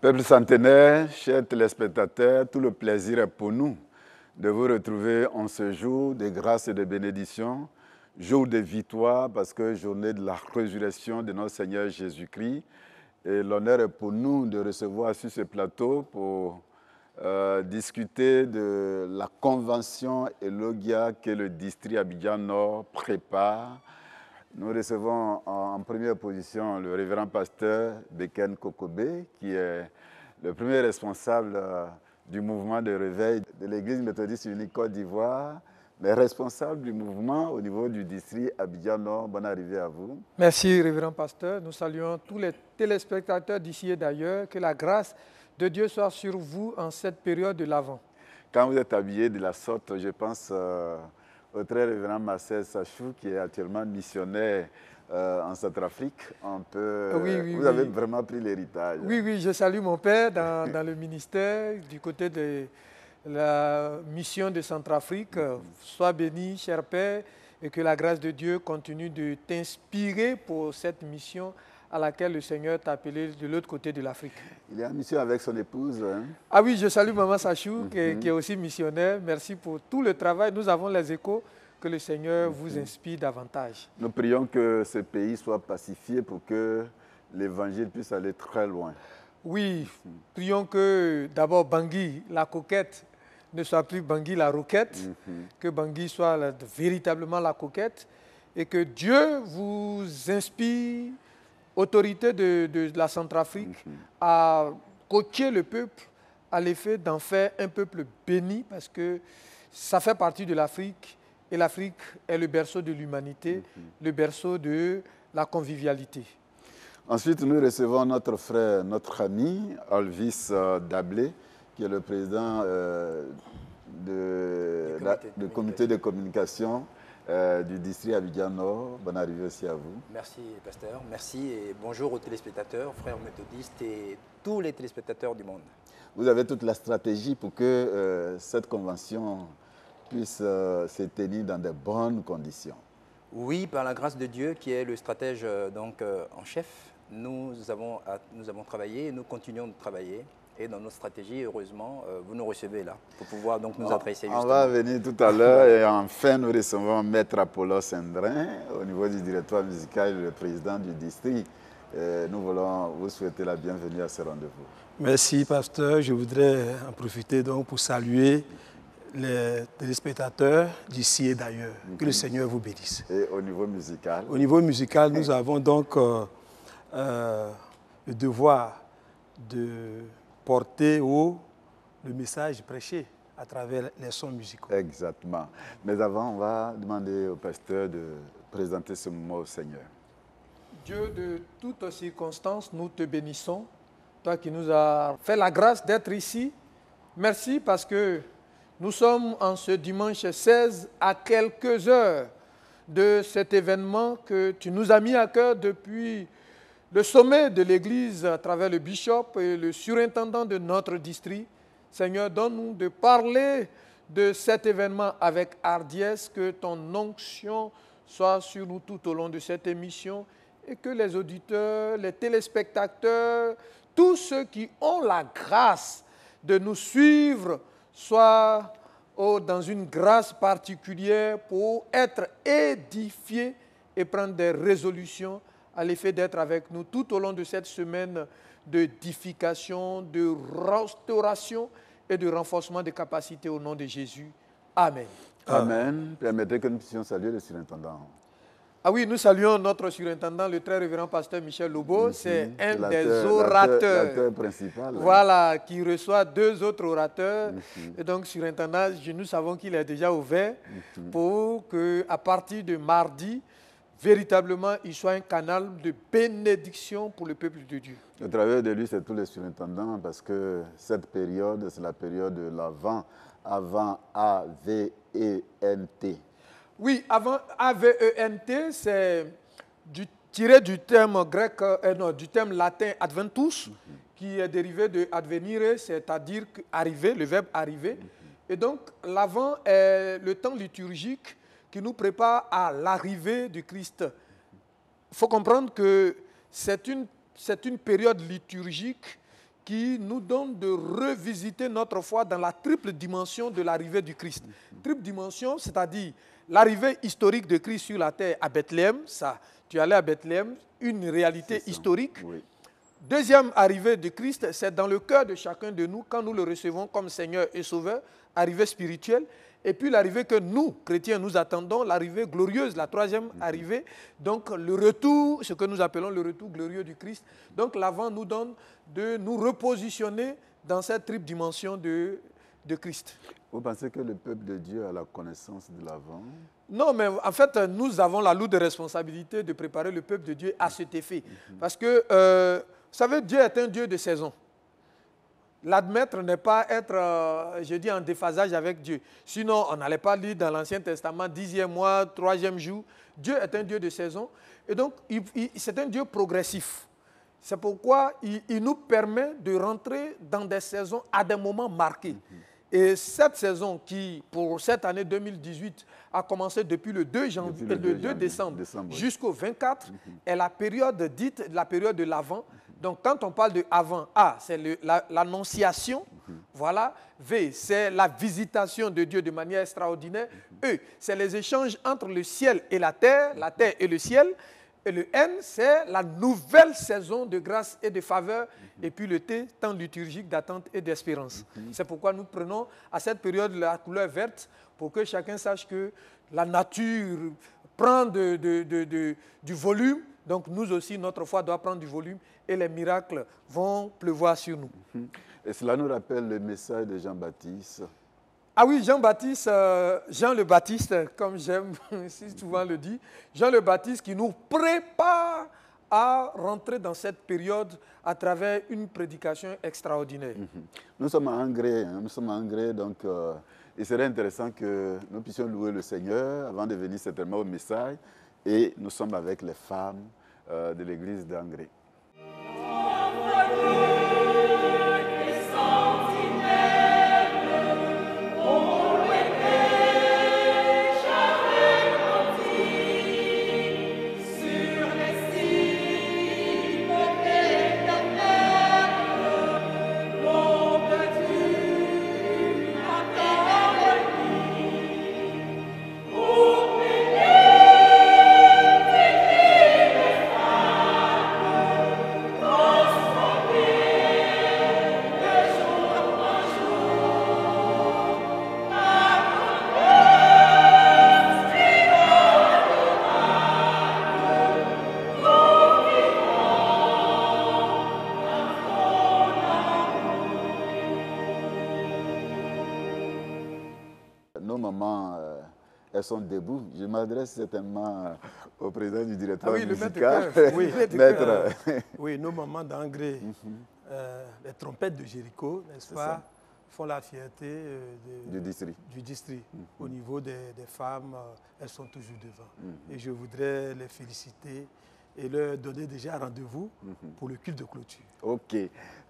Peuple centenaire, chers téléspectateurs, tout le plaisir est pour nous de vous retrouver en ce jour de grâce et de bénédiction, jour de victoire parce que journée de la résurrection de notre Seigneur Jésus-Christ. Et l'honneur est pour nous de recevoir sur ce plateau pour discuter de la convention Elogia que le district Abidjan Nord prépare. Nous recevons en première position le révérend pasteur Beken Kokobé, qui est le premier responsable du mouvement de réveil de l'Église méthodiste unique Côte d'Ivoire, mais responsable du mouvement au niveau du district Abidjan Nord. Bonne arrivée à vous. Merci, révérend pasteur. Nous saluons tous les téléspectateurs d'ici et d'ailleurs. Que la grâce de Dieu soit sur vous en cette période de l'Avent. Quand vous êtes habillé de la sorte, je pense au très révérend Marcel Sachou, qui est actuellement missionnaire en Centrafrique. Vous avez vraiment pris l'héritage. Oui, je salue mon père dans le ministère du côté de la mission de Centrafrique. Sois béni, cher père, et que la grâce de Dieu continue de t'inspirer pour cette mission à laquelle le Seigneur t'a appelé de l'autre côté de l'Afrique. Il est en mission avec son épouse. Hein? Ah oui, je salue maman Sachou, qui est aussi missionnaire. Merci pour tout le travail. Nous avons les échos. Que le Seigneur vous inspire davantage. Nous prions que ce pays soit pacifié pour que l'évangile puisse aller très loin. Oui, prions que d'abord Bangui, la coquette, ne soit plus Bangui, la roquette, que Bangui soit véritablement la coquette et que Dieu vous inspire, autorité de la Centrafrique, à coacher le peuple à l'effet d'en faire un peuple béni parce que ça fait partie de l'Afrique. Et l'Afrique est le berceau de l'humanité, le berceau de la convivialité. Ensuite, nous recevons notre frère, notre ami, Alvis Dablé, qui est le président du comité de communication du district Abidjan Nord. Bonne arrivée aussi à vous. Merci, pasteur. Merci et bonjour aux téléspectateurs, frères méthodistes et tous les téléspectateurs du monde. Vous avez toute la stratégie pour que cette convention puisse se tenir dans de bonnes conditions. Oui, par la grâce de Dieu qui est le stratège en chef, nous avons travaillé et nous continuons de travailler. Et dans notre stratégie, heureusement, vous nous recevez là pour pouvoir donc nous adresser justement. On va venir tout à l'heure et enfin nous recevons Maître Apollo Sendrin au niveau du directoire musical et le président du district. Nous voulons vous souhaiter la bienvenue à ce rendez-vous. Merci pasteur, je voudrais en profiter donc pour saluer les téléspectateurs d'ici et d'ailleurs. Que le Seigneur vous bénisse. Et au niveau musical? Au niveau musical, nous avons donc le devoir de porter haut le message prêché à travers les sons musicaux. Exactement. Mais avant, on va demander au pasteur de présenter ce moment au Seigneur. Dieu de toutes circonstances, nous te bénissons. Toi qui nous as fait la grâce d'être ici. Merci parce que nous sommes en ce dimanche 16 à quelques heures de cet événement que tu nous as mis à cœur depuis le sommet de l'Église à travers le bishop et le surintendant de notre district. Seigneur, donne-nous de parler de cet événement avec hardiesse, que ton onction soit sur nous tout au long de cette émission et que les auditeurs, les téléspectateurs, tous ceux qui ont la grâce de nous suivre soient dans une grâce particulière pour être édifiés et prendre des résolutions à l'effet d'être avec nous tout au long de cette semaine d'édification, de restauration et de renforcement des capacités au nom de Jésus. Amen. Amen. Permettez que nous puissions saluer le surintendant. Ah oui, nous saluons notre surintendant, le très révérend pasteur Michel Lobo. C'est un des orateurs principal. Voilà, qui reçoit deux autres orateurs. Et donc, surintendant, nous savons qu'il est déjà ouvert pour qu'à partir de mardi, véritablement, il soit un canal de bénédiction pour le peuple de Dieu. Au travers de lui, c'est tous les surintendants parce que cette période, c'est la période de l'avant, avant A-V-E-N-T. Oui, avant A-V-E-N-T, c'est tiré du terme grec, du terme latin adventus, qui est dérivé de advenire, c'est-à-dire arriver, le verbe arriver. Et donc, l'avant est le temps liturgique qui nous prépare à l'arrivée du Christ. Il faut comprendre que c'est une période liturgique qui nous donne de revisiter notre foi dans la triple dimension de l'arrivée du Christ. Triple dimension, c'est-à-dire l'arrivée historique de Christ sur la terre à Bethléem, ça, tu es allé à Bethléem, une réalité historique. Oui. Deuxième arrivée de Christ, c'est dans le cœur de chacun de nous, quand nous le recevons comme Seigneur et Sauveur, arrivée spirituelle. Et puis l'arrivée que nous, chrétiens, nous attendons, l'arrivée glorieuse, la troisième arrivée, donc le retour, ce que nous appelons le retour glorieux du Christ. Donc l'avant nous donne de nous repositionner dans cette triple dimension de Christ. Vous pensez que le peuple de Dieu a la connaissance de l'avant? Non, mais en fait, nous avons la lourde responsabilité de préparer le peuple de Dieu à cet effet. Parce que, vous savez, Dieu est un Dieu de saison. L'admettre n'est pas être, je dis, en déphasage avec Dieu. Sinon, on n'allait pas lire dans l'Ancien Testament, 10e mois, 3e jour. Dieu est un Dieu de saison. Et donc, c'est un Dieu progressif. C'est pourquoi il nous permet de rentrer dans des saisons à des moments marqués. Et cette saison qui, pour cette année 2018, a commencé depuis le 2, décembre jusqu'au 24, est la période dite la période de l'Avent. Donc, quand on parle de avant, A, c'est l'annonciation. Voilà. V, c'est la visitation de Dieu de manière extraordinaire. E, c'est les échanges entre le ciel et la terre et le ciel. Et le N, c'est la nouvelle saison de grâce et de faveur. Et puis le T, temps liturgique d'attente et d'espérance. C'est pourquoi nous prenons à cette période la couleur verte pour que chacun sache que la nature prend du volume. Donc nous aussi, notre foi doit prendre du volume et les miracles vont pleuvoir sur nous. Et cela nous rappelle le message de Jean-Baptiste. Ah oui, Jean-Baptiste, Jean le Baptiste, comme j'aime si souvent le dit, Jean le Baptiste qui nous prépare à rentrer dans cette période à travers une prédication extraordinaire. Nous sommes en gré, donc il serait intéressant que nous puissions louer le Seigneur avant de venir certainement au message. Et nous sommes avec les femmes de l'église d'Angré. Nos mamans, elles sont debout. Je m'adresse certainement au président du directoire musical. Maître. Oui, nos mamans d'Angré, les trompettes de Jéricho, n'est-ce pas, font la fierté du district. Au niveau des femmes, elles sont toujours devant. Et je voudrais les féliciter et leur donner déjà rendez-vous pour le culte de clôture. Ok.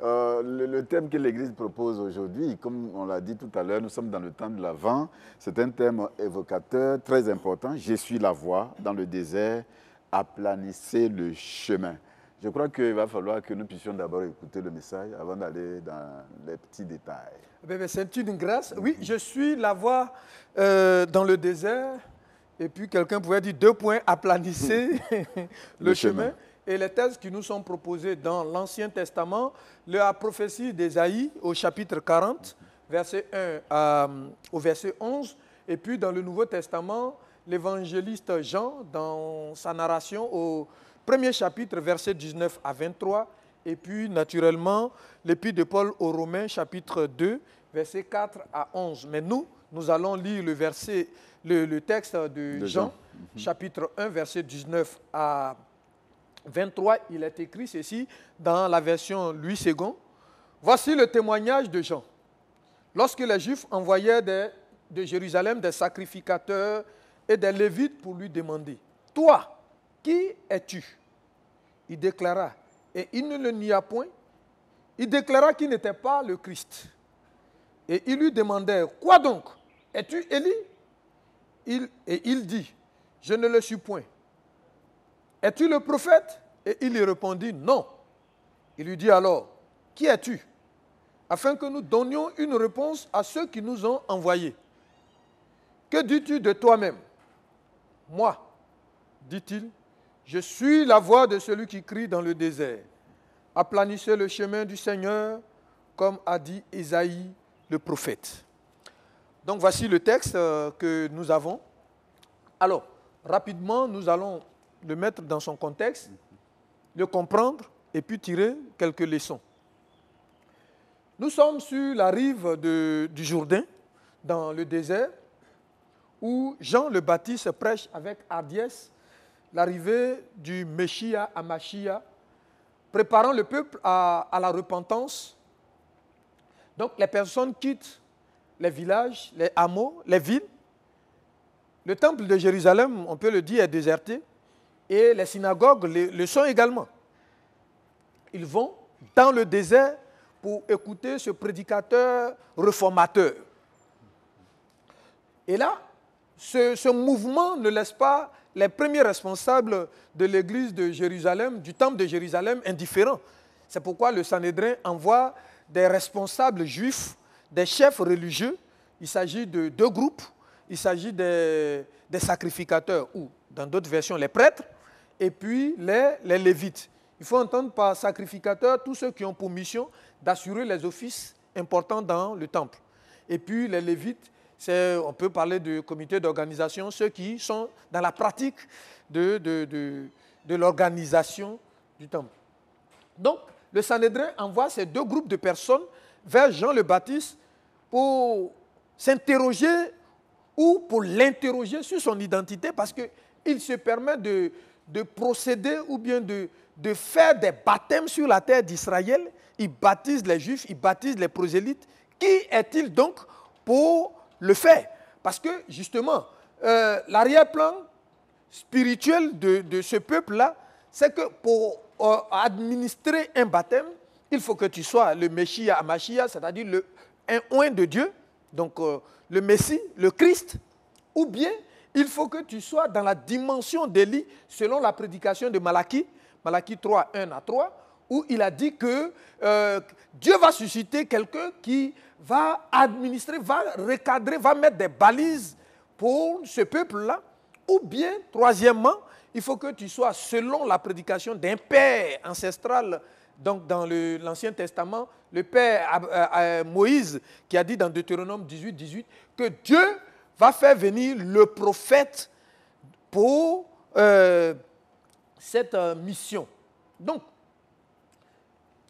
Le thème que l'Église propose aujourd'hui, comme on l'a dit tout à l'heure, nous sommes dans le temps de l'Avent. C'est un thème évocateur très important. Je suis la voie dans le désert, aplanissez le chemin. Je crois qu'il va falloir que nous puissions d'abord écouter le message avant d'aller dans les petits détails. C'est une grâce. Oui, je suis la voie dans le désert. Et puis quelqu'un pouvait dire 2 points, aplanissez le chemin. Et les thèses qui nous sont proposées dans l'Ancien Testament, la prophétie d'Ésaïe au chapitre 40, verset 1 au verset 11. Et puis dans le Nouveau Testament, l'évangéliste Jean, dans sa narration au premier chapitre, verset 19 à 23. Et puis naturellement, l'épître de Paul aux Romains, chapitre 2, verset 4 à 11. Mais nous allons lire le texte de Jean, chapitre 1, verset 19 à 23. Il est écrit ceci dans la version Louis II. Voici le témoignage de Jean. Lorsque les Juifs envoyaient de Jérusalem des sacrificateurs et des Lévites pour lui demander, « Toi, qui es-tu » Il déclara, et il ne le nia point, il déclara qu'il n'était pas le Christ. Et ils lui demandèrent, « Quoi donc? Es-tu Élie » Et il dit, « Je ne le suis point. » « Es-tu le prophète » Et il lui répondit, « Non. » Il lui dit alors, qui es-tu? Afin que nous donnions une réponse à ceux qui nous ont envoyés. Que dis-tu de toi-même? Moi, dit-il, je suis la voix de celui qui crie dans le désert. Aplanissez le chemin du Seigneur, comme a dit Isaïe le prophète. Donc voici le texte que nous avons. Alors, rapidement, nous allons le mettre dans son contexte, le comprendre et puis tirer quelques leçons. Nous sommes sur la rive du Jourdain, dans le désert, où Jean le Baptiste prêche avec hardiesse l'arrivée du Messia à Machia, préparant le peuple à la repentance. Donc les personnes quittent les villages, les hameaux, les villes. Le temple de Jérusalem, on peut le dire, est déserté. Et les synagogues le sont également. Ils vont dans le désert pour écouter ce prédicateur réformateur. Et là, ce mouvement ne laisse pas les premiers responsables de l'église de Jérusalem, du temple de Jérusalem, indifférents. C'est pourquoi le Sanhédrin envoie des responsables juifs, des chefs religieux. Il s'agit de deux groupes. Il s'agit des sacrificateurs, ou dans d'autres versions, les prêtres, et puis les lévites. Il faut entendre par sacrificateurs tous ceux qui ont pour mission d'assurer les offices importants dans le temple. Et puis les lévites, on peut parler de comité d'organisation, ceux qui sont dans la pratique de l'organisation du temple. Donc, le Sanhédrin envoie ces deux groupes de personnes vers Jean le Baptiste pour s'interroger ou pour l'interroger sur son identité, parce qu'il se permet de procéder ou bien de faire des baptêmes sur la terre d'Israël. Il baptise les Juifs, il baptise les prosélytes. Qui est-il donc pour le faire? Parce que justement, l'arrière-plan spirituel de ce peuple-là, c'est que pour administrer un baptême, il faut que tu sois le Messia à Machia, c'est-à-dire un oint de Dieu, donc le Messie, le Christ, ou bien il faut que tu sois dans la dimension d'Élie, selon la prédication de Malachie, Malachie 3, 1 à 3, où il a dit que Dieu va susciter quelqu'un qui va administrer, va recadrer, va mettre des balises pour ce peuple-là. Ou bien, troisièmement, il faut que tu sois selon la prédication d'un père ancestral. Donc dans l'Ancien Testament, le père Moïse qui a dit dans Deutéronome 18, 18 que Dieu va faire venir le prophète pour cette mission. Donc,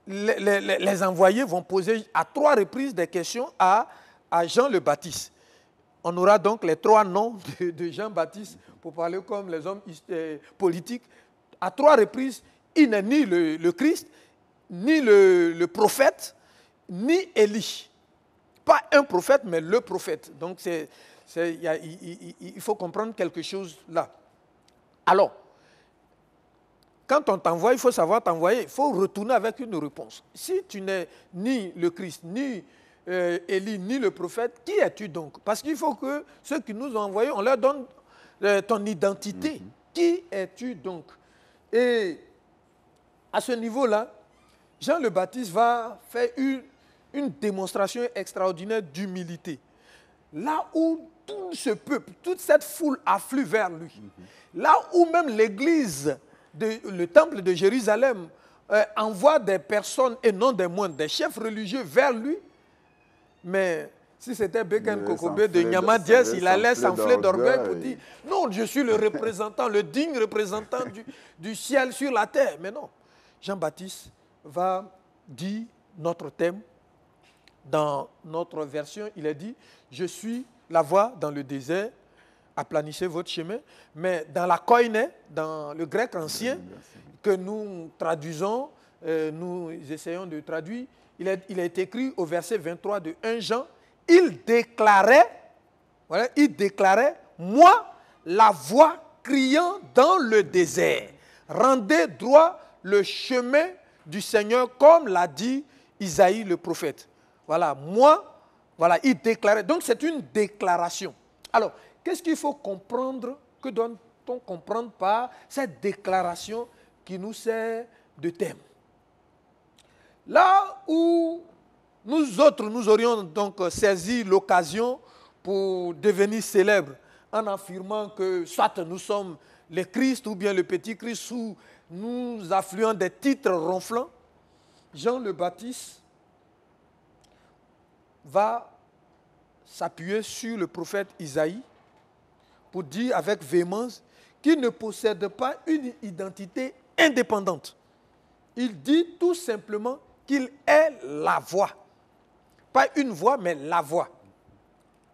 les envoyés vont poser à 3 reprises des questions à Jean le Baptiste. On aura donc les 3 noms de Jean-Baptiste pour parler comme les hommes politiques. À 3 reprises, il n'est ni le Christ, ni le prophète, ni Élie. Pas un prophète, mais le prophète. Donc, il faut comprendre quelque chose là. Alors, quand on t'envoie, il faut savoir t'envoyer. Il faut retourner avec une réponse. Si tu n'es ni le Christ, ni Élie, ni le prophète, qui es-tu donc? Parce qu'il faut que ceux qui nous ont envoyés, on leur donne ton identité. Qui es-tu donc? Et à ce niveau-là, Jean le Baptiste va faire une démonstration extraordinaire d'humilité. Là où tout ce peuple, toute cette foule afflue vers lui, là où même l'église, le temple de Jérusalem, envoie des personnes, et non des moindres, des chefs religieux vers lui, mais si c'était Beken Kokobé de Nyama Diès, il allait s'enfler d'orgueil pour dire « Non, je suis le représentant, le digne représentant du ciel sur la terre. » Mais non, Jean-Baptiste va dire notre thème. Dans notre version, il a dit « Je suis la voie dans le désert, aplanissez votre chemin. » Mais dans la koiné, dans le grec ancien, que nous traduisons, nous essayons de traduire, il a été écrit au verset 23 de 1 Jean, il déclarait, moi, la voix criant dans le désert, rendez droit le chemin du Seigneur, comme l'a dit Isaïe le prophète. Voilà, moi, voilà, il déclarait. Donc c'est une déclaration. Alors, qu'est-ce qu'il faut comprendre, que doit-on comprendre par cette déclaration qui nous sert de thème? Là où nous autres, nous aurions donc saisi l'occasion pour devenir célèbres en affirmant que soit nous sommes les Christ ou bien le petit Christ, ou nous affluons des titres ronflants, Jean le Baptiste va s'appuyer sur le prophète Isaïe pour dire avec véhémence qu'il ne possède pas une identité indépendante. Il dit tout simplement qu'il est la voix. Pas une voix, mais la voix.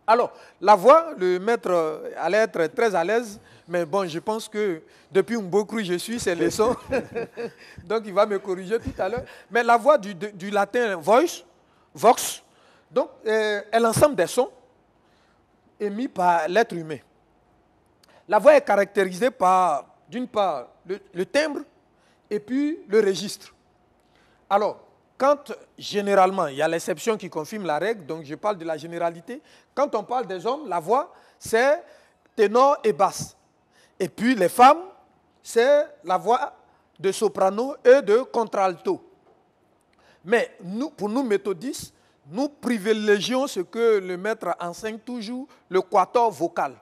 Alors, la voix, le maître allait être très à l'aise, mais bon, je pense que depuis un beau cru je suis, c'est le son. Donc, il va me corriger tout à l'heure. Mais la voix du latin voice, vox, donc, est l'ensemble des sons émis par l'être humain. La voix est caractérisée par, d'une part, le timbre et puis le registre. Alors, quand généralement, il y a l'exception qui confirme la règle, donc je parle de la généralité, quand on parle des hommes, la voix, c'est ténor et basse. Et puis les femmes, c'est la voix de soprano et de contralto. Mais nous, pour nous méthodistes, nous privilégions ce que le maître enseigne toujours, le quatuor vocal.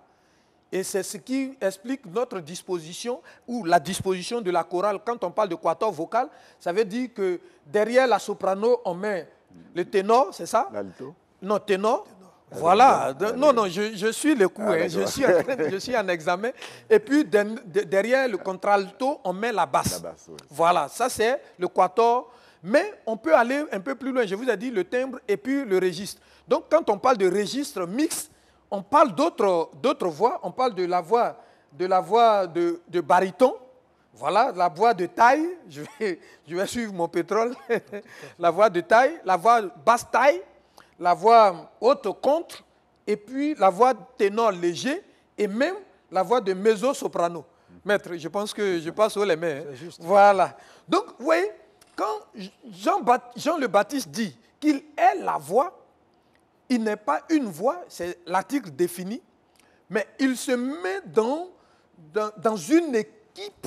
Et c'est ce qui explique notre disposition, ou la disposition de la chorale. Quand on parle de quatuor vocal, ça veut dire que derrière la soprano, on met le ténor, c'est ça? L'alto? Non, ténor. Voilà. Non, je suis le coup. Je suis en examen. Et puis, derrière le contralto, on met la basse. Oui. Voilà, ça c'est le quatuor. Mais on peut aller un peu plus loin. Je vous ai dit le timbre et puis le registre. Donc, quand on parle de registre mixte, on parle d'autres voix. On parle de la voix de baryton. Voilà, la voix de taille. Je vais suivre mon pétrole. La voix de taille, la voix basse taille, la voix haute contre, et puis la voix ténor léger, et même la voix de mezzo-soprano. Maître, je pense que je passe haut les mains. Hein. Voilà. Donc, vous voyez, quand Jean le Baptiste dit qu'il est la voix, il n'est pas une voix, c'est l'article défini, mais il se met dans une équipe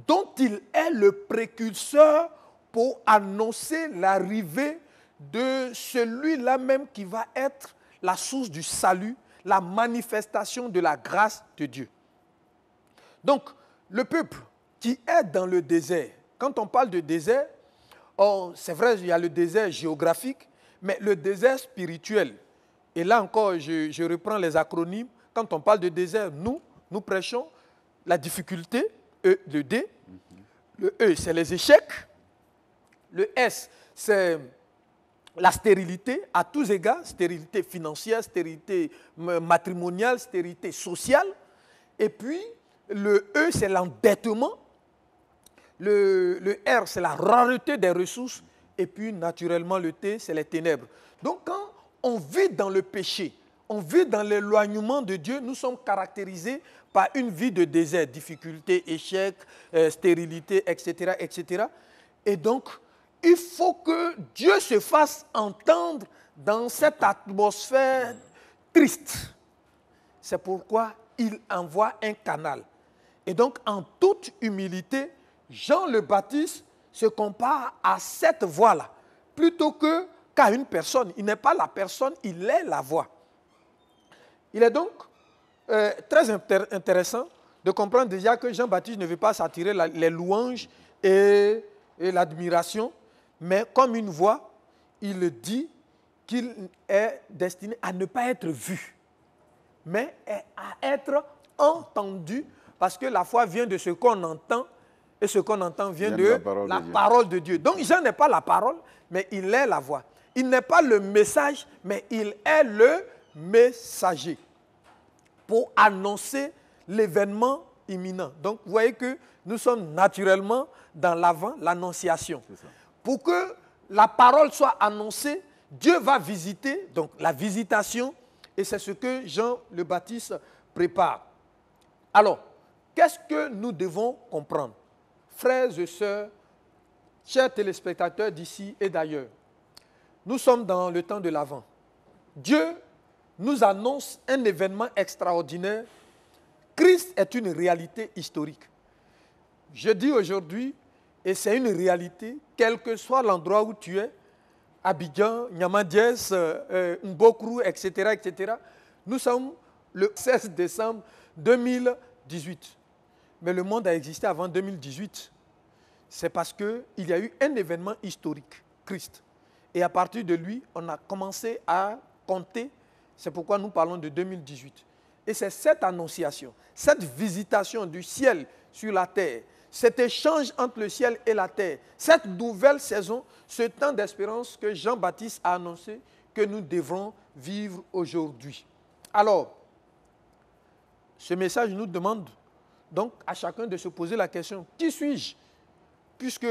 dont il est le précurseur pour annoncer l'arrivée de celui-là même qui va être la source du salut, la manifestation de la grâce de Dieu. Donc, le peuple qui est dans le désert, quand on parle de désert, c'est vrai, il y a le désert géographique, mais le désert spirituel. Et là encore, je reprends les acronymes. Quand on parle de désert, nous prêchons la difficulté, le D. Le E, c'est les échecs. Le S, c'est la stérilité à tous égards, stérilité financière, stérilité matrimoniale, stérilité sociale. Et puis, le E, c'est l'endettement. Le R, c'est la rareté des ressources. Et puis, naturellement, le T, c'est les ténèbres. Donc, quand on vit dans le péché, on vit dans l'éloignement de Dieu, nous sommes caractérisés par une vie de désert, difficultés, échecs, stérilité, etc., etc. Et donc, il faut que Dieu se fasse entendre dans cette atmosphère triste. C'est pourquoi il envoie un canal. Et donc, en toute humilité, Jean le Baptiste se compare à cette voix-là, plutôt qu'à une personne. Il n'est pas la personne, il est la voix. Il est donc très intéressant de comprendre déjà que Jean-Baptiste ne veut pas s'attirer les louanges et l'admiration, mais comme une voix, il dit qu'il est destiné à ne pas être vu, mais à être entendu, parce que la foi vient de ce qu'on entend, et ce qu'on entend vient de la parole de Dieu. Donc Jean n'est pas la parole, mais il est la voix. Il n'est pas le message, mais il est le messager pour annoncer l'événement imminent. Donc vous voyez que nous sommes naturellement dans l'avant, l'annonciation. Pour que la parole soit annoncée, Dieu va visiter, donc la visitation, et c'est ce que Jean le Baptiste prépare. Alors, qu'est-ce que nous devons comprendre? Frères et sœurs, chers téléspectateurs d'ici et d'ailleurs, nous sommes dans le temps de l'Avent. Dieu nous annonce un événement extraordinaire. Christ est une réalité historique. Je dis aujourd'hui Et c'est une réalité, quel que soit l'endroit où tu es, Abidjan, Niamadiès, Mbokru, etc., etc. Nous sommes le 16 décembre 2018. Mais le monde a existé avant 2018. C'est parce qu'il y a eu un événement historique, Christ. Et à partir de lui, on a commencé à compter. C'est pourquoi nous parlons de 2018. Et c'est cette annonciation, cette visitation du ciel sur la terre, cet échange entre le ciel et la terre, cette nouvelle saison, ce temps d'espérance que Jean-Baptiste a annoncé que nous devrons vivre aujourd'hui. Alors, ce message nous demande donc à chacun de se poser la question, qui suis-je? Puisque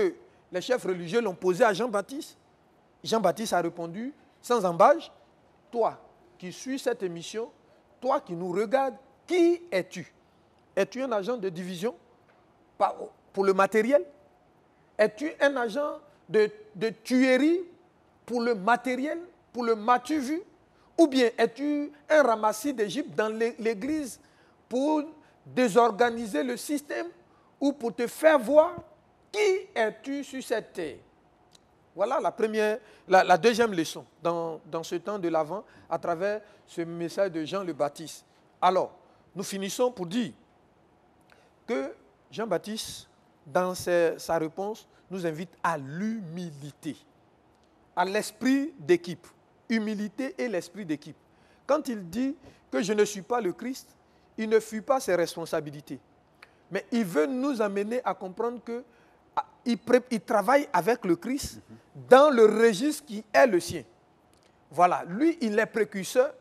les chefs religieux l'ont posé à Jean-Baptiste. Jean-Baptiste a répondu sans embâche, toi qui suis cette émission, toi qui nous regardes, qui es-tu? Es-tu un agent de division pour le matériel? Es-tu un agent de tuerie pour le matériel, pour le m'as-tu vu? Ou bien es-tu un ramassis d'Égypte dans l'église pour désorganiser le système ou pour te faire voir? Qui es-tu sur cette terre? Voilà la deuxième leçon dans ce temps de l'Avent à travers ce message de Jean le Baptiste. Alors, nous finissons pour dire que Jean-Baptiste, dans sa réponse, nous invite à l'humilité, à l'esprit d'équipe. Humilité et l'esprit d'équipe. Quand il dit que je ne suis pas le Christ, il ne fuit pas ses responsabilités. Mais il veut nous amener à comprendre qu'il travaille avec le Christ dans le registre qui est le sien. Voilà, lui, il est précurseur.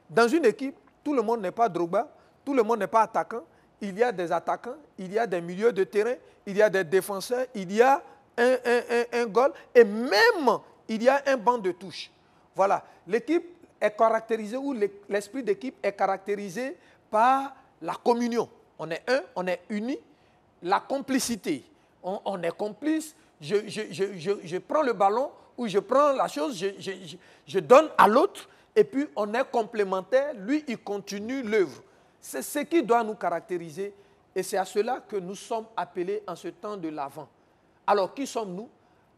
Dans une équipe, tout le monde n'est pas Drogba, tout le monde n'est pas attaquant. Il y a des attaquants, il y a des milieux de terrain, il y a des défenseurs, il y a un goal et même il y a un banc de touche. Voilà, l'équipe est caractérisée, ou l'esprit d'équipe est caractérisé par la communion. On est un, on est unis, la complicité. On est complice, je prends le ballon ou je prends la chose, je donne à l'autre et puis on est complémentaires, lui il continue l'œuvre. C'est ce qui doit nous caractériser et c'est à cela que nous sommes appelés en ce temps de l'Avent. Alors qui sommes-nous?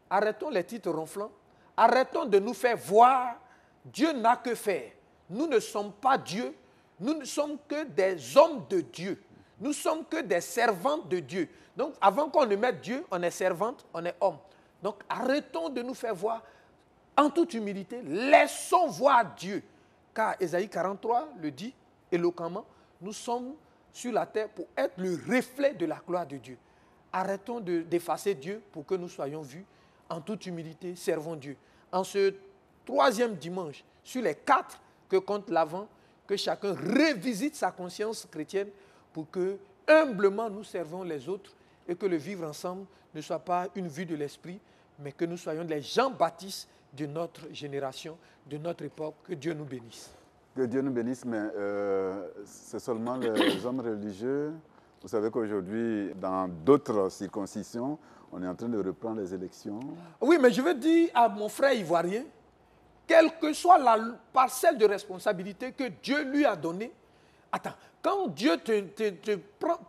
Arrêtons les titres ronflants, arrêtons de nous faire voir. Dieu n'a que faire. Nous ne sommes pas Dieu, nous ne sommes que des hommes de Dieu. Nous ne sommes que des servantes de Dieu. Donc, avant qu'on ne mette Dieu, on est servante, on est homme. Donc, arrêtons de nous faire voir en toute humilité. Laissons voir Dieu. Car Ésaïe 43 le dit éloquemment, nous sommes sur la terre pour être le reflet de la gloire de Dieu. Arrêtons d'effacer Dieu pour que nous soyons vus. En toute humilité, servons Dieu. En ce troisième dimanche, sur les 4 que compte l'Avent, que chacun revisite sa conscience chrétienne pour que humblement nous servons les autres et que le vivre ensemble ne soit pas une vue de l'esprit, mais que nous soyons les Jean-Baptiste de notre génération, de notre époque. Que Dieu nous bénisse. Que Dieu nous bénisse, mais c'est seulement les hommes religieux. Vous savez qu'aujourd'hui, dans d'autres circoncisions, on est en train de reprendre les élections. Oui, mais je veux dire à mon frère ivoirien, quelle que soit la parcelle de responsabilité que Dieu lui a donnée, attends, quand Dieu te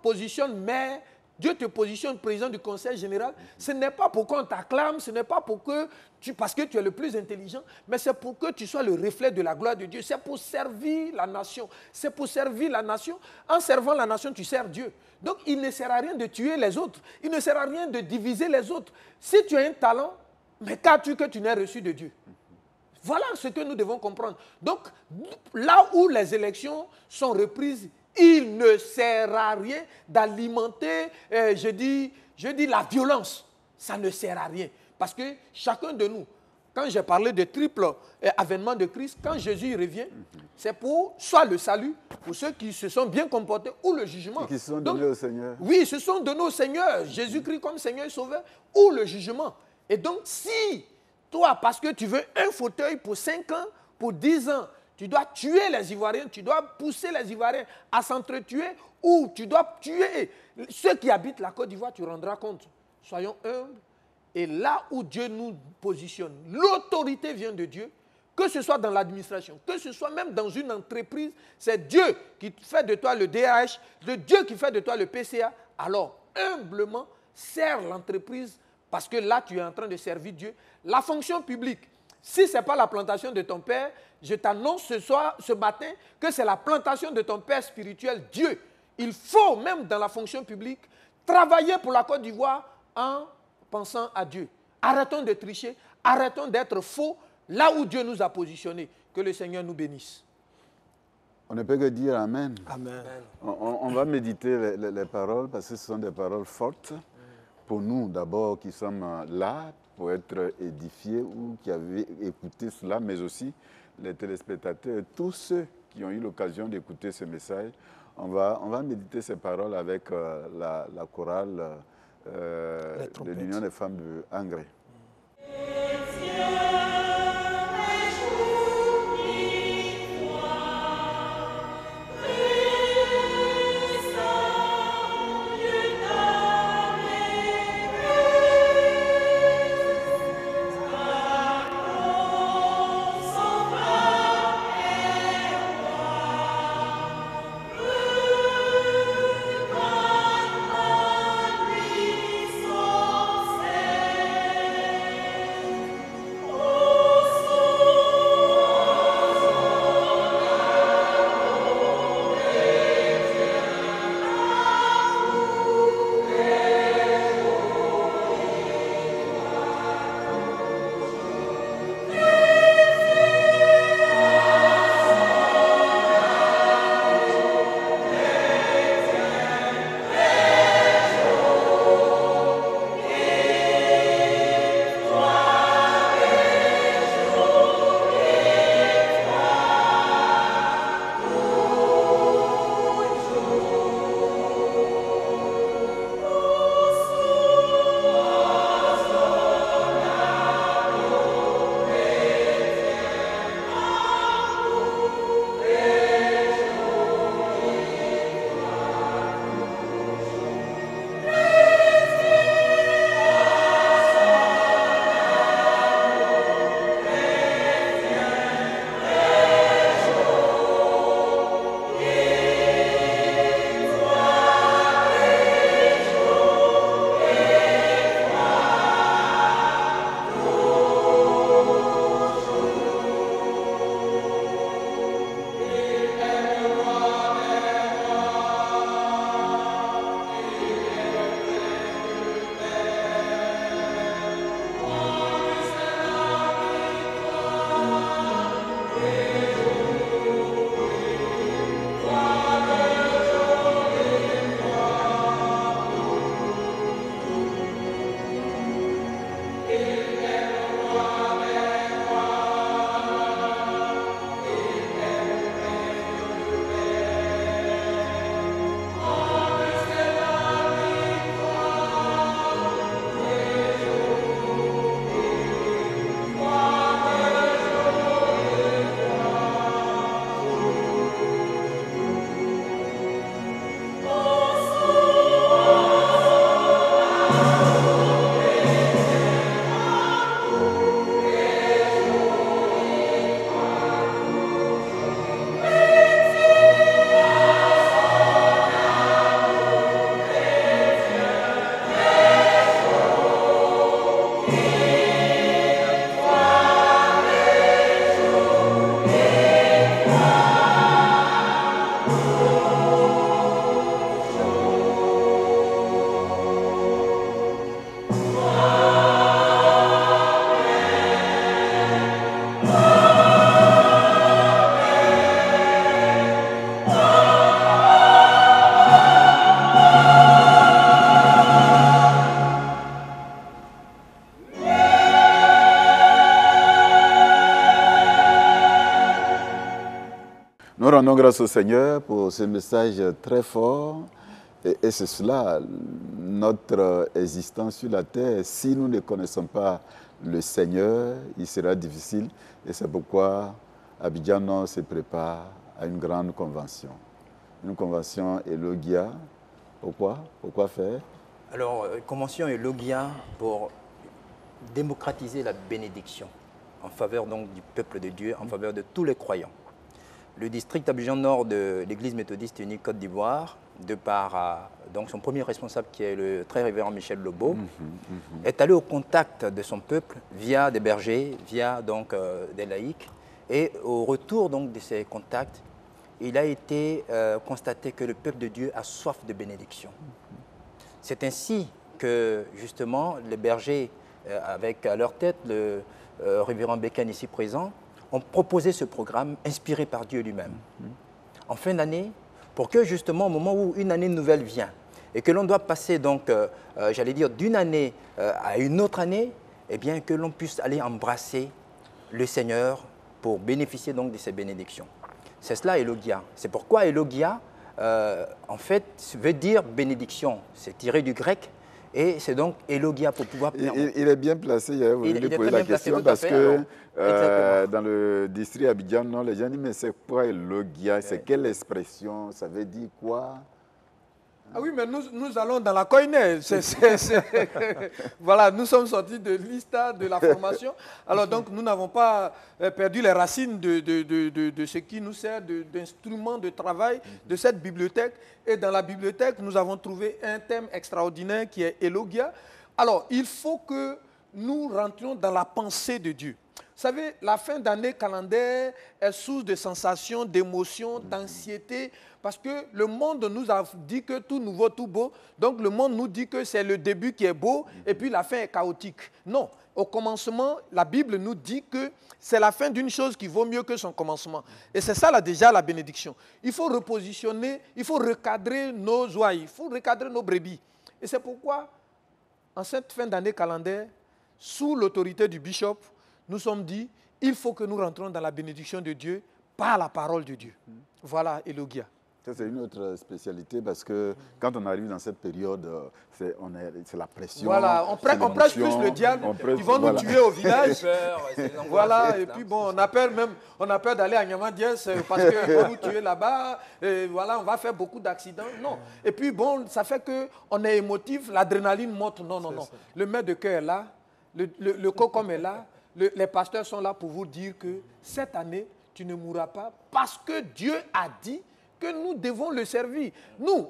positionne maire, Dieu te positionne président du conseil général, ce n'est pas pour qu'on t'acclame, ce n'est pas pour que parce que tu es le plus intelligent, mais c'est pour que tu sois le reflet de la gloire de Dieu. C'est pour servir la nation. C'est pour servir la nation. En servant la nation, tu sers Dieu. Donc, il ne sert à rien de tuer les autres. Il ne sert à rien de diviser les autres. Si tu as un talent, mais qu'as-tu que tu n'aies reçu de Dieu? Voilà ce que nous devons comprendre. Donc, là où les élections sont reprises, il ne sert à rien d'alimenter, je dis la violence. Ça ne sert à rien. Parce que chacun de nous, quand j'ai parlé de triple avènement de Christ, quand Jésus revient, c'est pour soit le salut, pour ceux qui se sont bien comportés, ou le jugement. Et qui se sont donnés au Seigneur. Oui, se sont donnés au Seigneur, Jésus-Christ comme Seigneur et Sauveur, ou le jugement. Et donc, si toi, parce que tu veux un fauteuil pour 5 ans, pour 10 ans, tu dois tuer les Ivoiriens, tu dois pousser les Ivoiriens à s'entretuer, ou tu dois tuer ceux qui habitent la Côte d'Ivoire, tu rendras compte. Soyons humbles. Et là où Dieu nous positionne, l'autorité vient de Dieu, que ce soit dans l'administration, que ce soit même dans une entreprise, c'est Dieu qui fait de toi le DAH, c'est Dieu qui fait de toi le PCA. Alors, humblement, sers l'entreprise Parce que là, tu es en train de servir Dieu. La fonction publique, si ce n'est pas la plantation de ton père, je t'annonce ce matin, que c'est la plantation de ton père spirituel, Dieu. Il faut, même dans la fonction publique, travailler pour la Côte d'Ivoire en pensant à Dieu. Arrêtons de tricher, arrêtons d'être faux là où Dieu nous a positionnés. Que le Seigneur nous bénisse. On ne peut que dire Amen. Amen. On va méditer les paroles parce que ce sont des paroles fortes. Pour nous, d'abord, qui sommes là pour être édifiés ou qui avaient écouté cela, mais aussi les téléspectateurs, tous ceux qui ont eu l'occasion d'écouter ce message. On va méditer ces paroles avec la chorale de l'Union des femmes de Angré. Nous rendons grâce au Seigneur pour ce message très fort. Et c'est cela, notre existence sur la terre. Si nous ne connaissons pas le Seigneur, il sera difficile. Et c'est pourquoi Abidjan se prépare à une grande convention. Une convention Elogia. Pourquoi? Pourquoi faire? Alors, convention Elogia pour démocratiser la bénédiction en faveur donc du peuple de Dieu, en faveur de tous les croyants. Le district Abidjan Nord de l'Église méthodiste unie Côte d'Ivoire de par donc son premier responsable qui est le très révérend Michel Lobo, est allé au contact de son peuple via des bergers, via donc des laïcs. Et au retour donc de ces contacts, il a été constaté que le peuple de Dieu a soif de bénédiction. C'est ainsi que justement les bergers, avec à leur tête le révérend Bécane ici présent, ont proposé ce programme inspiré par Dieu lui-même. En fin d'année, pour que justement au moment où une année nouvelle vient et que l'on doit passer donc, j'allais dire, d'une année à une autre année, eh bien que l'on puisse aller embrasser le Seigneur pour bénéficier donc de ses bénédictions. C'est cela Elogia. C'est pourquoi Elogia, en fait, veut dire bénédiction. C'est tiré du grec. Et c'est donc Elogia pour pouvoir... Il est bien placé, vous voulez poser la question, parce que dans le district Abidjan, non, les gens disent, mais c'est quoi Elogia? C'est quelle expression? Ça veut dire quoi? Ah oui, mais nous allons dans la koiné. Voilà, nous sommes sortis de l'ISTA, de la formation. Alors donc, nous n'avons pas perdu les racines de ce qui nous sert d'instrument de travail de cette bibliothèque. Et dans la bibliothèque, nous avons trouvé un thème extraordinaire qui est Elogia. Alors, il faut que nous rentrions dans la pensée de Dieu. Vous savez, la fin d'année calendaire est source de sensations, d'émotions, d'anxiété, parce que le monde nous a dit que tout nouveau, tout beau. Donc le monde nous dit que c'est le début qui est beau et puis la fin est chaotique. Non, au commencement, la Bible nous dit que c'est la fin d'une chose qui vaut mieux que son commencement. Et c'est ça là, déjà la bénédiction. Il faut repositionner, il faut recadrer nos ouailles, il faut recadrer nos brebis. Et c'est pourquoi, en cette fin d'année calendaire, sous l'autorité du bishop, nous sommes dit, il faut que nous rentrons dans la bénédiction de Dieu par la parole de Dieu. Voilà, Elogia. Ça, c'est une autre spécialité parce que quand on arrive dans cette période, c'est la pression. Voilà, on prêche plus le diable. Ils vont nous tuer au village. Voilà, et puis bon, on a peur d'aller à Niamadiès parce qu'ils vont nous tuer là-bas. Voilà, on va faire beaucoup d'accidents. Non. Et puis bon, ça fait qu'on est émotif, l'adrénaline monte. Non, non, non. Le maître de cœur est là, le cocom est là. Les pasteurs sont là pour vous dire que cette année, tu ne mourras pas parce que Dieu a dit que nous devons le servir. Nous,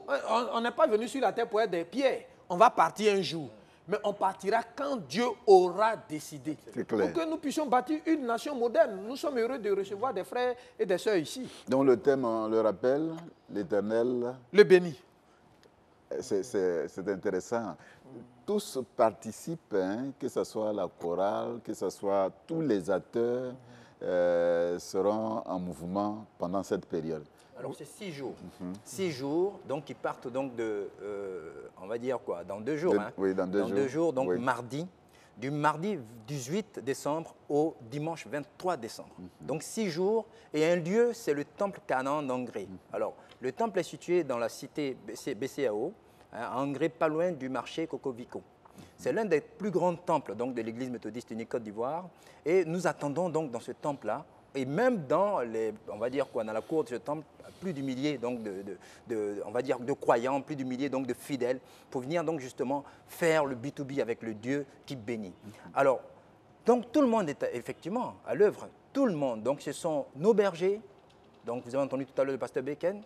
on n'est pas venu sur la terre pour être des pierres. On va partir un jour. Mais on partira quand Dieu aura décidé. C'est clair. Pour que nous puissions bâtir une nation moderne. Nous sommes heureux de recevoir des frères et des sœurs ici. Donc le thème, on le rappelle, l'Éternel... Le béni. C'est intéressant. Tous participent, hein, que ce soit la chorale, que ce soit tous les acteurs seront en mouvement pendant cette période. Alors c'est 6 jours. 6 jours, donc qui partent donc de, on va dire quoi, dans 2 jours. Oui, dans 2 jours. Donc mardi, du mardi 18 décembre au dimanche 23 décembre. Donc 6 jours, et un lieu, c'est le temple Canaan d'Angré. Alors, le temple est situé dans la cité BCAO, à Angré, pas loin du marché Cocovico. C'est l'un des plus grands temples donc, de l'église méthodiste unique Côte d'Ivoire. Et nous attendons donc dans ce temple-là, et même dans on va dire quoi, dans la cour de ce temple, plus du millier donc on va dire de croyants, plus du millier donc de fidèles, pour venir donc justement faire le B2B avec le Dieu qui bénit. Alors, donc tout le monde est effectivement à l'œuvre, tout le monde. Donc ce sont nos bergers, donc vous avez entendu tout à l'heure le pasteur Bécane,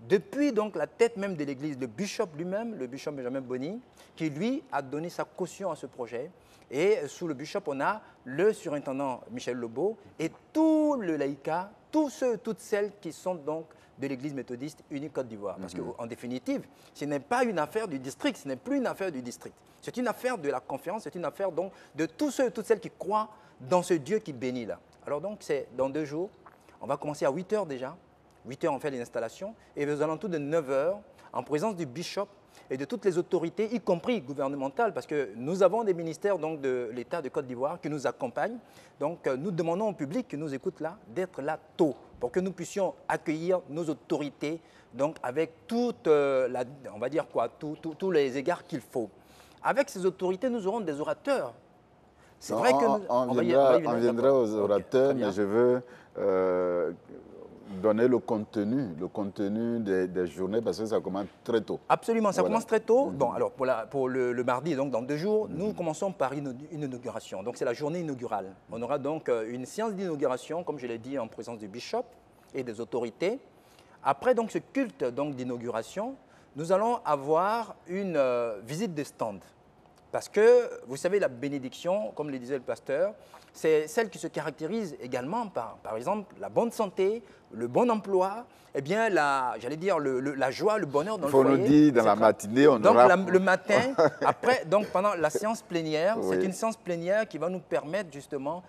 depuis donc la tête même de l'église, le bishop lui-même, le bishop Benjamin Boni, qui lui a donné sa caution à ce projet. Et sous le bishop, on a le surintendant Michel Lobo et tout le laïcat, tous ceux, toutes celles qui sont donc de l'église méthodiste unique Côte d'Ivoire. Parce qu'en définitive, ce n'est pas une affaire du district, ce n'est plus une affaire du district. C'est une affaire de la conférence, c'est une affaire donc de tous ceux, toutes celles qui croient dans ce Dieu qui bénit là. Alors donc, c'est dans 2 jours, on va commencer à 8 h déjà. 8 h, on fait les installations, et aux alentours de 9 h, en présence du bishop et de toutes les autorités, y compris gouvernementales, parce que nous avons des ministères donc, de l'État de Côte d'Ivoire qui nous accompagnent. Donc, nous demandons au public qui nous écoute là d'être là tôt, pour que nous puissions accueillir nos autorités donc, avec toute, on va dire quoi, tous les égards qu'il faut. Avec ces autorités, nous aurons des orateurs. C'est vrai que on viendra aux orateurs, okay, mais je veux donner le contenu des journées, parce que ça commence très tôt. Absolument, ça commence très tôt. Bon, alors pour le mardi, donc dans 2 jours, nous commençons par une inauguration. Donc c'est la journée inaugurale. On aura donc une séance d'inauguration, comme je l'ai dit, en présence du bishop et des autorités. Après donc ce culte d'inauguration, nous allons avoir une visite de stand. Parce que, vous savez, la bénédiction, comme le disait le pasteur, c'est celle qui se caractérise également par exemple, la bonne santé, le bon emploi, eh bien, j'allais dire, la joie, le bonheur dans le foyer. Il faut nous dire, dans la matinée, on aura... Donc, le matin, après, donc, pendant la séance plénière, Oui. c'est une séance plénière qui va nous permettre justement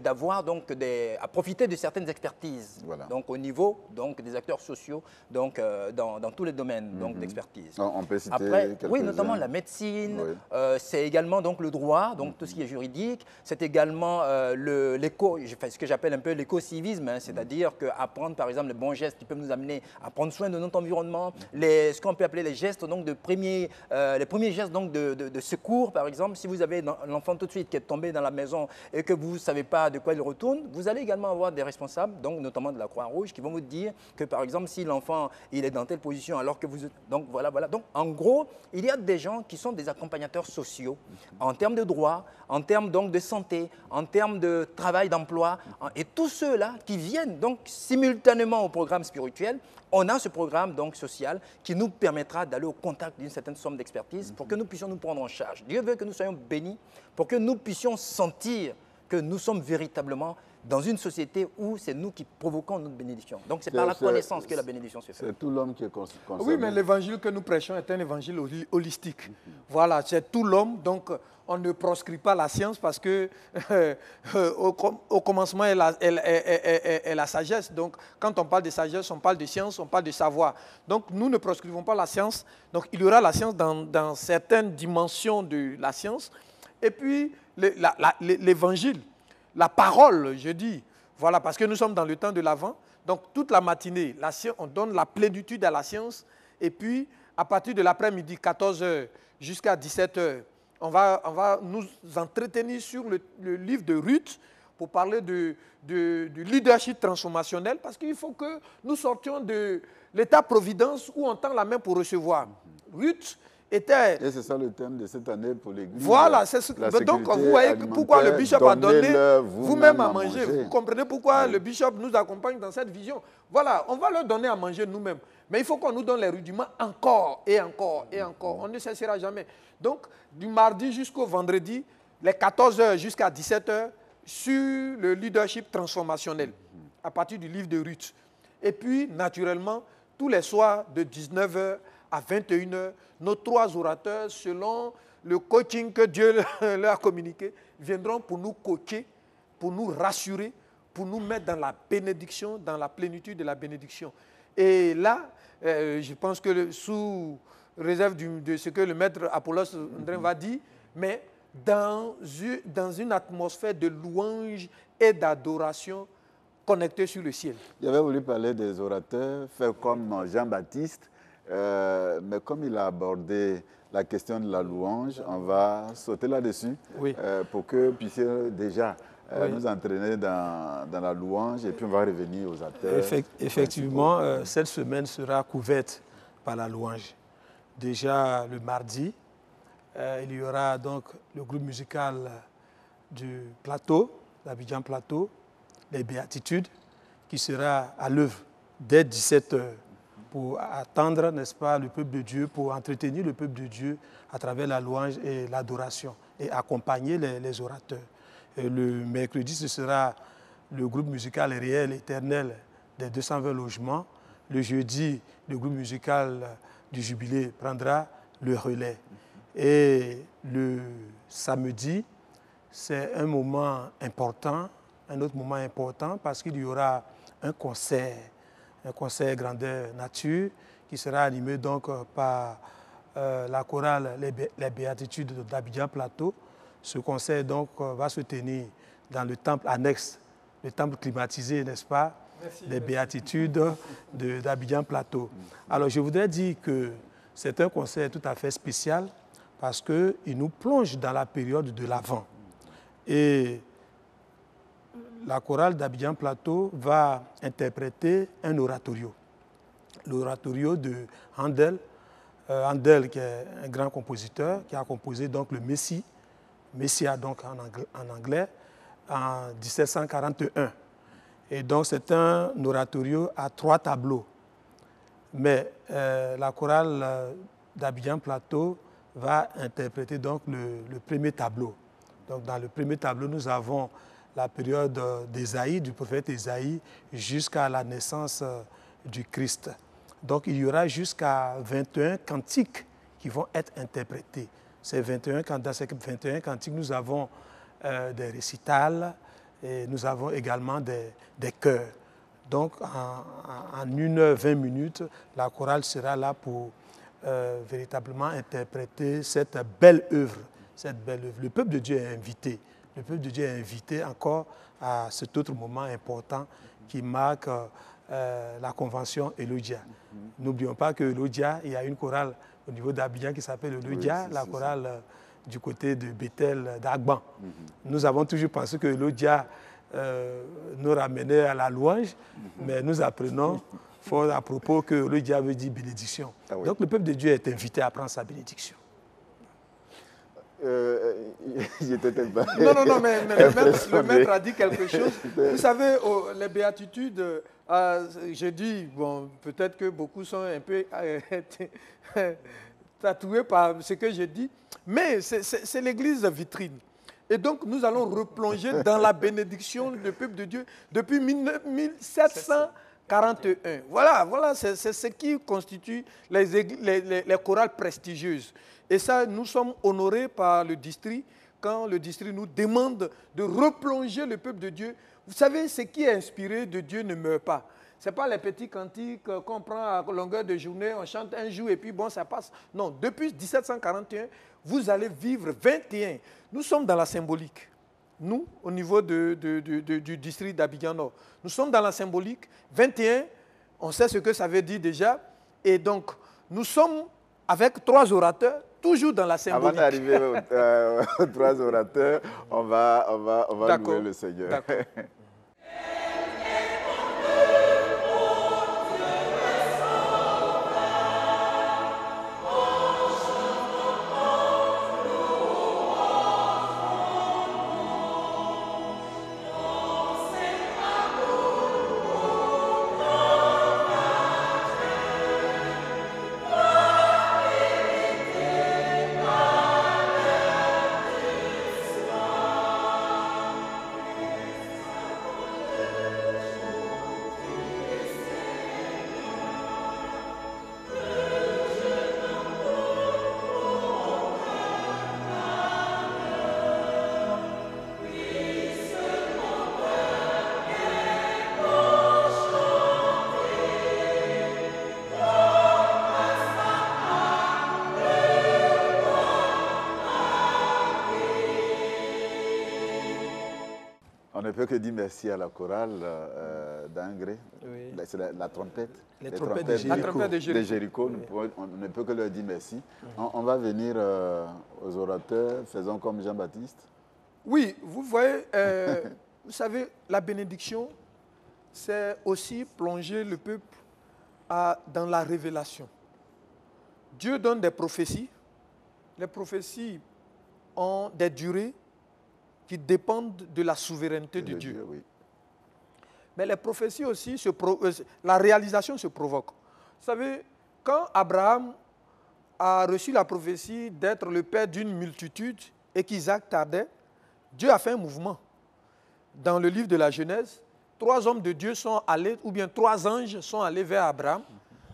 d'avoir, donc, à profiter de certaines expertises. Voilà. Donc, au niveau donc, des acteurs sociaux, donc, dans tous les domaines donc, d'expertise. On peut citer Après, oui, quelques-uns. notamment la médecine, Oui. c'est également donc, le droit, donc tout ce qui est juridique, c'est également ce que j'appelle un peu l'éco-civisme, hein, c'est-à-dire qu'apprendre par exemple les bons gestes qui peuvent nous amener à prendre soin de notre environnement, ce qu'on peut appeler les gestes donc, les premiers gestes donc, de secours par exemple. Si vous avez l'enfant tout de suite qui est tombé dans la maison et que vous ne savez pas de quoi il retourne, vous allez également avoir des responsables, donc, notamment de la Croix-Rouge, qui vont vous dire que par exemple si l'enfant il est dans telle position alors que vous... Donc voilà. Donc en gros, il y a des gens qui sont des accompagnateurs sociaux en termes de droit, en termes donc de santé, en termes de travail, d'emploi, et tous ceux-là qui viennent donc simultanément au programme spirituel, on a ce programme donc social qui nous permettra d'aller au contact d'une certaine somme d'expertise pour que nous puissions nous prendre en charge. Dieu veut que nous soyons bénis, pour que nous puissions sentir que nous sommes véritablement dans une société où c'est nous qui provoquons notre bénédiction. Donc c'est par la connaissance que la bénédiction se fait. C'est tout l'homme qui est concerné. Oui, mais l'évangile que nous prêchons est un évangile holistique. Voilà, c'est tout l'homme. Donc on ne proscrit pas la science parce que au commencement est la sagesse. Donc quand on parle de sagesse, on parle de science, on parle de savoir. Donc nous ne proscrivons pas la science. Donc il y aura la science dans certaines dimensions de la science. Et puis l'évangile, la parole, je dis, voilà, parce que nous sommes dans le temps de l'Avent. Donc toute la matinée, on donne la plénitude à la science. Et puis à partir de l'après-midi, 14h jusqu'à 17h, on va nous entretenir sur le livre de Ruth pour parler du leadership transformationnel, parce qu'il faut que nous sortions de l'état-providence où on tend la main pour recevoir. Ruth était... Et c'est ça le thème de cette année pour l'Église. Voilà, donc vous voyez pourquoi le bishop a donné vous-même à manger. Vous comprenez pourquoi le bishop nous accompagne dans cette vision. Voilà, on va leur donner à manger nous-mêmes. Mais il faut qu'on nous donne les rudiments encore et encore et encore. On ne cessera jamais. Donc, du mardi jusqu'au vendredi, les 14h jusqu'à 17h, sur le leadership transformationnel, à partir du livre de Ruth. Et puis, naturellement, tous les soirs, de 19h à 21h, nos 3 orateurs, selon le coaching que Dieu leur a communiqué, viendront pour nous coacher, pour nous rassurer, pour nous mettre dans la bénédiction, dans la plénitude de la bénédiction. Et là, je pense que sous réserve de ce que le maître Apollos André va dire, mais dans une atmosphère de louange et d'adoration connectée sur le ciel. J'avais voulu parler des orateurs, faire comme Jean-Baptiste, mais comme il a abordé la question de la louange, on va sauter là-dessus pour que vous puissiez déjà nous entraîner dans la louange et puis on va revenir aux acteurs. Effectivement, cette semaine sera couverte par la louange. Déjà le mardi, il y aura donc le groupe musical du Plateau, l'Abidjan Plateau, les Béatitudes, qui sera à l'œuvre dès 17h pour attendre, n'est-ce pas, le peuple de Dieu, pour entretenir le peuple de Dieu à travers la louange et l'adoration et accompagner les orateurs. Et le mercredi, ce sera le groupe musical réel éternel des 220 logements. Le jeudi, le groupe musical du Jubilé prendra le relais. Et le samedi, c'est un moment important, un autre moment important parce qu'il y aura un concert grandeur nature qui sera animé donc par la chorale Les Béatitudes d'Abidjan Plateau. Ce concert donc va se tenir dans le temple annexe, le temple climatisé, n'est-ce pas, des Béatitudes d'Abidjan Plateau. Alors je voudrais dire que c'est un concert tout à fait spécial parce qu'il nous plonge dans la période de l'Avent. Et la chorale d'Abidjan Plateau va interpréter un oratorio. L'oratorio de Handel. Handel, qui est un grand compositeur, qui a composé donc le Messia donc en anglais, en 1741. Et donc c'est un oratorio à 3 tableaux. Mais la chorale d'Abidjan Plateau va interpréter donc le premier tableau. Donc dans le premier tableau, nous avons la période d'Ésaïe, du prophète Ésaïe, jusqu'à la naissance du Christ. Donc il y aura jusqu'à 21 cantiques qui vont être interprétés. Dans ces 21 cantiques, nous avons des récitals et nous avons également des chœurs. Donc en 1h20, la chorale sera là pour véritablement interpréter cette belle œuvre. Le peuple de Dieu est invité. Le peuple de Dieu est invité encore à cet autre moment important qui marque la convention Elodia. N'oublions pas que Elodia, il y a une chorale au niveau d'Abidjan qui s'appelle Elodia, la chorale du côté de Bethel d'Agban. Nous avons toujours pensé que Elodia nous ramenait à la louange, mais nous apprenons fort à propos que Elodia veut dire bénédiction. Ah oui. Donc le peuple de Dieu est invité à prendre sa bénédiction. J'étais non, mais le maître a dit quelque chose. Vous savez, les béatitudes, je dis, bon, peut-être que beaucoup sont un peu tatoués par ce que j'ai dit, mais c'est l'église vitrine. Et donc, nous allons replonger dans la bénédiction du peuple de Dieu depuis 1741. Voilà, c'est ce qui constitue les chorales prestigieuses. Et ça, nous sommes honorés par le district quand le district nous demande de replonger le peuple de Dieu. Vous savez, ce qui est inspiré de Dieu ne meurt pas. Ce n'est pas les petits cantiques qu'on prend à longueur de journée, on chante un jour et puis bon, ça passe. Non, depuis 1741, vous allez vivre 21. Nous sommes dans la symbolique. Nous, au niveau du district d'Abidjan Nord, nous sommes dans la symbolique. 21, on sait ce que ça veut dire déjà. Et donc, nous sommes avec 3 orateurs, toujours dans la symbolique. Avant d'arriver aux 3 orateurs, on va louer le Seigneur. D'accord. On ne peut que dire merci à la chorale d'Angré. Oui. C'est la trompette. Les trompettes de Jéricho. La trompette de Jéricho. Oui. On ne peut que leur dire merci. On va venir aux orateurs. Faisons comme Jean-Baptiste. Oui, vous voyez, vous savez, la bénédiction, c'est aussi plonger le peuple dans la révélation. Dieu donne des prophéties. Les prophéties ont des durées qui dépendent de la souveraineté de Dieu. Oui. Mais les prophéties aussi, la réalisation se provoque. Vous savez, quand Abraham a reçu la prophétie d'être le père d'une multitude et qu'Isaac tardait, Dieu a fait un mouvement. Dans le livre de la Genèse, 3 hommes de Dieu sont allés, ou bien 3 anges sont allés vers Abraham.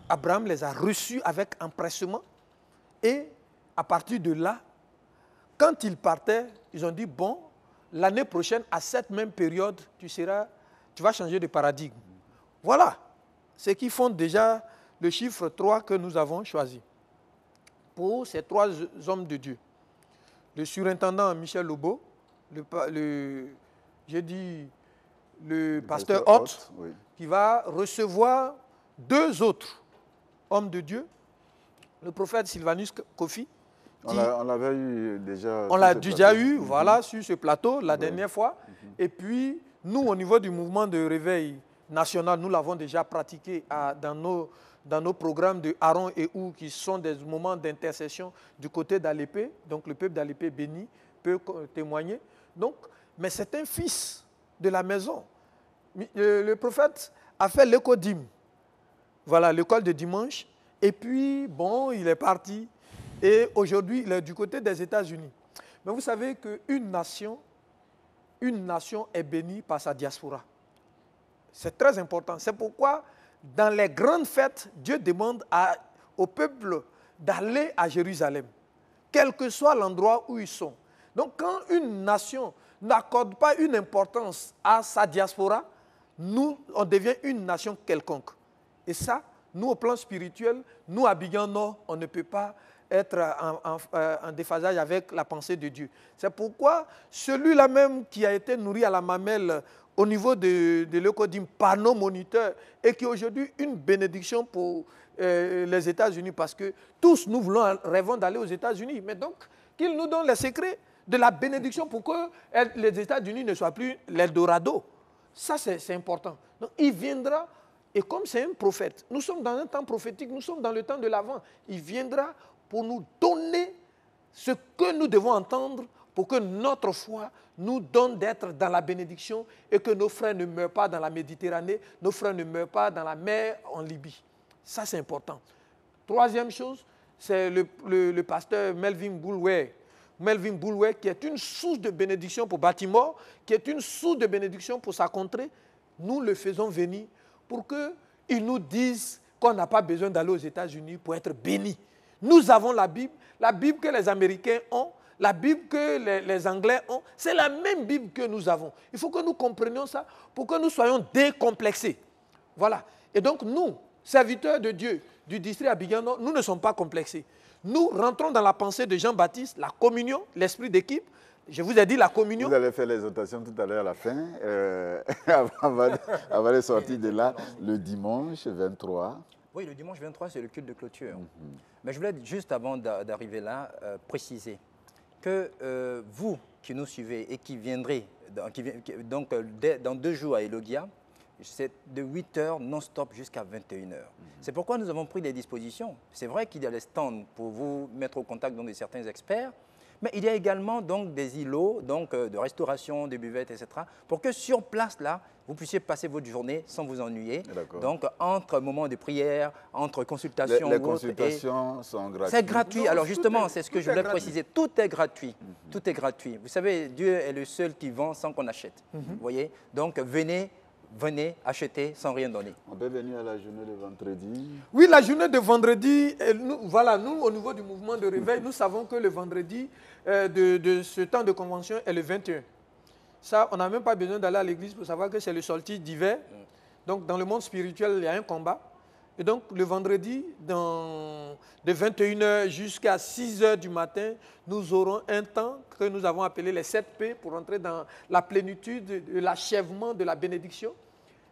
Abraham les a reçus avec empressement. Et à partir de là, quand ils partaient, ils ont dit, bon, l'année prochaine, à cette même période, tu vas changer de paradigme. Voilà ce qui fonde déjà le chiffre 3 que nous avons choisi pour ces 3 hommes de Dieu. Le surintendant Michel Lobo, le pasteur Hott, oui, qui va recevoir 2 autres hommes de Dieu, le prophète Sylvanus Kofi. On l'avait eu déjà. On l'a déjà eu, voilà, sur ce plateau la dernière fois. Et puis, nous, au niveau du mouvement de réveil national, nous l'avons déjà pratiqué dans nos programmes de Aaron et Ou, qui sont des moments d'intercession du côté d'Alépé. Donc, le peuple d'Alépé béni peut témoigner. Donc, mais c'est un fils de la maison. Le prophète a fait l'écodime. Voilà, l'école de dimanche. Et puis, bon, il est parti. Et aujourd'hui, il est du côté des États-Unis. Mais vous savez qu'une nation est bénie par sa diaspora. C'est très important. C'est pourquoi, dans les grandes fêtes, Dieu demande au peuple d'aller à Jérusalem, quel que soit l'endroit où ils sont. Donc, quand une nation n'accorde pas une importance à sa diaspora, nous, on devient une nation quelconque. Et ça, nous, au plan spirituel, nous, à Biguan Nord, on ne peut pas être en déphasage avec la pensée de Dieu. C'est pourquoi celui-là même qui a été nourri à la mamelle au niveau de l'Ecodim par nos moniteurs et qui est aujourd'hui une bénédiction pour les États-Unis parce que tous nous rêvons d'aller aux États-Unis. Mais donc, qu'il nous donne les secrets de la bénédiction pour que les États-Unis ne soient plus l'Eldorado. Ça, c'est important. Donc, il viendra, et comme c'est un prophète, nous sommes dans un temps prophétique, nous sommes dans le temps de l'Avent, il viendra pour nous donner ce que nous devons entendre pour que notre foi nous donne d'être dans la bénédiction et que nos frères ne meurent pas dans la Méditerranée, nos frères ne meurent pas dans la mer en Libye. Ça, c'est important. Troisième chose, c'est le pasteur Melvin Boulware. Melvin Boulware, qui est une source de bénédiction pour Baltimore, qui est une source de bénédiction pour sa contrée. Nous le faisons venir pour qu'il nous dise qu'on n'a pas besoin d'aller aux États-Unis pour être béni. Nous avons la Bible que les Américains ont, la Bible que les Anglais ont, c'est la même Bible que nous avons. Il faut que nous comprenions ça pour que nous soyons décomplexés. Voilà. Et donc nous, serviteurs de Dieu du district Abidjan Nord, nous ne sommes pas complexés. Nous rentrons dans la pensée de Jean-Baptiste, la communion, l'esprit d'équipe. Je vous ai dit la communion. Vous allez faire l'exhortation tout à l'heure à la fin, avant de sortir de là, le dimanche 23. Oui, le dimanche 23, c'est le culte de clôture. Mais je voulais juste, avant d'arriver là, préciser que vous qui nous suivez et qui viendrez dans 2 jours à Elogia, c'est de 8 h non-stop jusqu'à 21 h. C'est pourquoi nous avons pris des dispositions. C'est vrai qu'il y a des stands pour vous mettre au contact de certains experts, mais il y a également donc, des îlots de restauration, de buvettes, etc. pour que sur place, là, vous puissiez passer votre journée sans vous ennuyer. Donc, entre moments de prière, entre consultations. Les consultations sont gratuites. C'est gratuit. Alors, justement, c'est ce que je voulais préciser. Tout est gratuit. Tout est gratuit. Vous savez, Dieu est le seul qui vend sans qu'on achète. Vous voyez? Donc, venez acheter sans rien donner. On peut venir à la journée de vendredi. Oui, la journée de vendredi, nous, au niveau du mouvement de réveil, nous savons que le vendredi de ce temps de convention est le 21. Ça, on n'a même pas besoin d'aller à l'église pour savoir que c'est le solstice d'hiver. Donc, dans le monde spirituel, il y a un combat. Et donc, le vendredi, de 21 h jusqu'à 6 h du matin, nous aurons un temps que nous avons appelé les 7 P pour entrer dans la plénitude de l'achèvement de la bénédiction.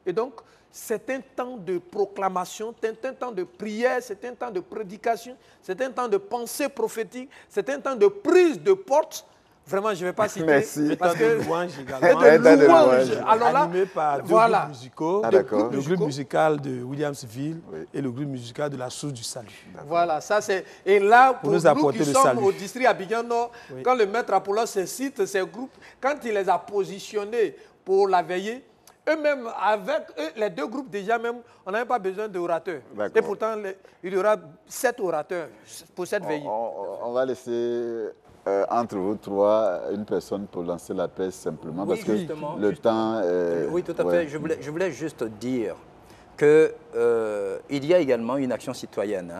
Et donc, c'est un temps de proclamation, c'est un temps de prière, c'est un temps de prédication, c'est un temps de pensée prophétique, c'est un temps de prise de porte. Vraiment, je ne vais pas citer. Merci. Parce que de louange également. Et de louange. Alors là, animé par 2 groupes musicaux. Ah, le groupe musical de Williamsville et le groupe musical de la Source du Salut. Voilà, ça c'est... Et là, pour nous qui sommes salut au district Abidjan Nord, quand le maître Apollo cite ces groupes, quand il les a positionnés pour la veillée, eux-mêmes, avec eux, les 2 groupes déjà même, on n'avait pas besoin d'orateurs. Et pourtant, il y aura 7 orateurs pour cette veillée. On va laisser... entre vous 3, une personne pour lancer la paix simplement, parce que le temps... oui, tout à fait. Je voulais juste dire qu'il y a également une action citoyenne.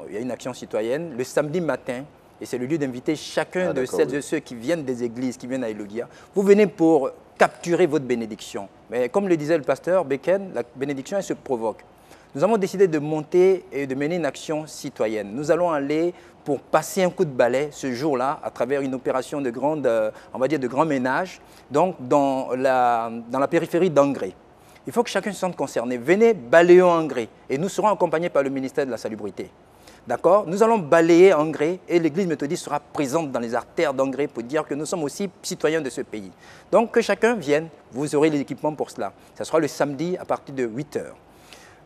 Il y a une action citoyenne le samedi matin, et c'est le lieu d'inviter chacun de celles et ceux qui viennent des églises, qui viennent à Elogia. Vous venez pour capturer votre bénédiction. Mais comme le disait le pasteur Beken, la bénédiction, elle se provoque. Nous avons décidé de monter et de mener une action citoyenne. Nous allons aller pour passer un coup de balai ce jour-là à travers une opération de on va dire de grand ménage, donc dans la périphérie d'Angré. Il faut que chacun se sente concerné. Venez balayer Angré et nous serons accompagnés par le ministère de la Salubrité. D'accord? Nous allons balayer Angré et l'église méthodiste sera présente dans les artères d'Angré pour dire que nous sommes aussi citoyens de ce pays. Donc que chacun vienne, vous aurez l'équipement pour cela. Ce sera le samedi à partir de 8 h.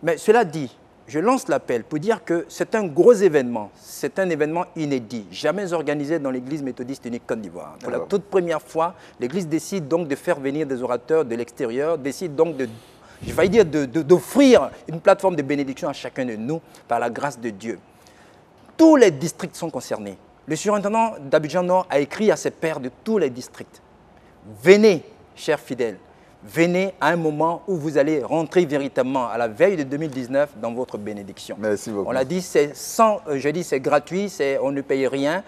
Mais cela dit, je lance l'appel pour dire que c'est un gros événement, c'est un événement inédit, jamais organisé dans l'église méthodiste unique Côte d'Ivoire. Pour la toute première fois, l'église décide donc de faire venir des orateurs de l'extérieur, décide donc je vais dire d'offrir une plateforme de bénédiction à chacun de nous par la grâce de Dieu. Tous les districts sont concernés. Le surintendant d'Abidjan Nord a écrit à ses pairs de tous les districts. Venez, chers fidèles, venez à un moment où vous allez rentrer véritablement à la veille de 2019 dans votre bénédiction. Merci beaucoup. On l'a dit, c'est c'est gratuit, on ne paye rien.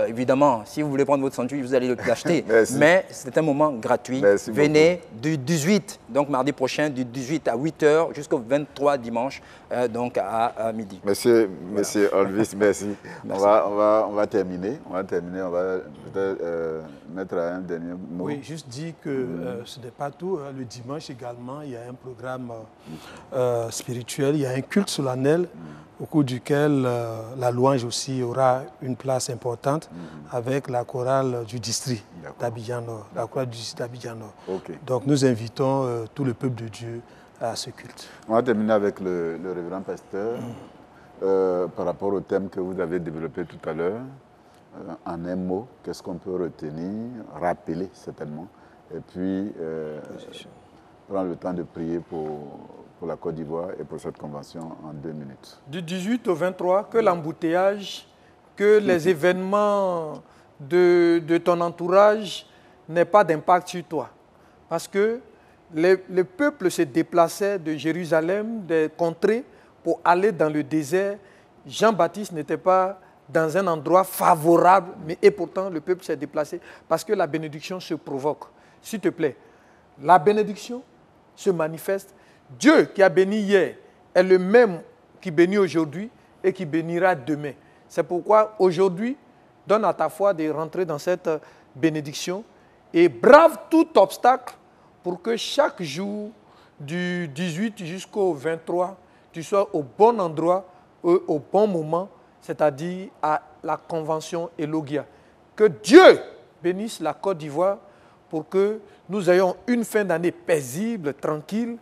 Évidemment, si vous voulez prendre votre sandwich, vous allez l'acheter. Mais c'est un moment gratuit. Merci venez du 18, donc mardi prochain, du 18 à 8 h jusqu'au 23 dimanche, donc à midi. Monsieur Olvis, merci. On va terminer. On va peut-être mettre un dernier mot. Oui, juste dire que ce n'est pas tout. Le dimanche également, il y a un programme spirituel, il y a un culte solennel au cours duquel la louange aussi aura une place importante avec la chorale du district d'Abidjan Nord, la chorale du district d'Abidjan Nord. Okay. Donc nous invitons tout le peuple de Dieu à ce culte. On va terminer avec le révérend pasteur par rapport au thème que vous avez développé tout à l'heure. En un mot, qu'est-ce qu'on peut retenir, rappeler certainement, et puis prendre le temps de prier pour la Côte d'Ivoire et pour cette convention en 2 minutes. Du 18 au 23, que l'embouteillage, que les événements de ton entourage n'aient pas d'impact sur toi. Parce que le peuple se déplaçait de Jérusalem, des contrées, pour aller dans le désert. Jean-Baptiste n'était pas dans un endroit favorable, et pourtant le peuple s'est déplacé parce que la bénédiction se provoque. S'il te plaît, la bénédiction se manifeste. Dieu qui a béni hier est le même qui bénit aujourd'hui et qui bénira demain. C'est pourquoi aujourd'hui, donne à ta foi de rentrer dans cette bénédiction et brave tout obstacle pour que chaque jour du 18 jusqu'au 23, tu sois au bon endroit, au bon moment, c'est-à-dire à la convention Elogia. Que Dieu bénisse la Côte d'Ivoire pour que nous ayons une fin d'année paisible, tranquille,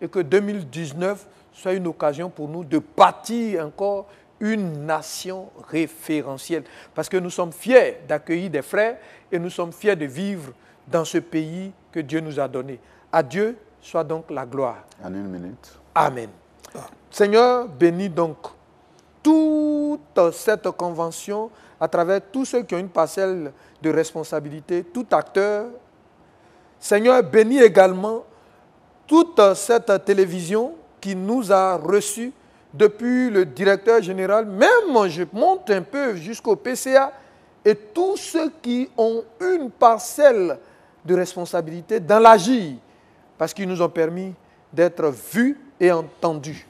et que 2019 soit une occasion pour nous de bâtir encore une nation référentielle. Parce que nous sommes fiers d'accueillir des frères et nous sommes fiers de vivre dans ce pays que Dieu nous a donné. À Dieu soit donc la gloire. En 1 minute. Amen. Seigneur, bénis donc toute cette convention à travers tous ceux qui ont une parcelle de responsabilité, tout acteur. Seigneur, bénis également toute cette télévision qui nous a reçus depuis le directeur général, même je monte un peu jusqu'au PCA, et tous ceux qui ont une parcelle de responsabilité dans l'agir, parce qu'ils nous ont permis d'être vus et entendus.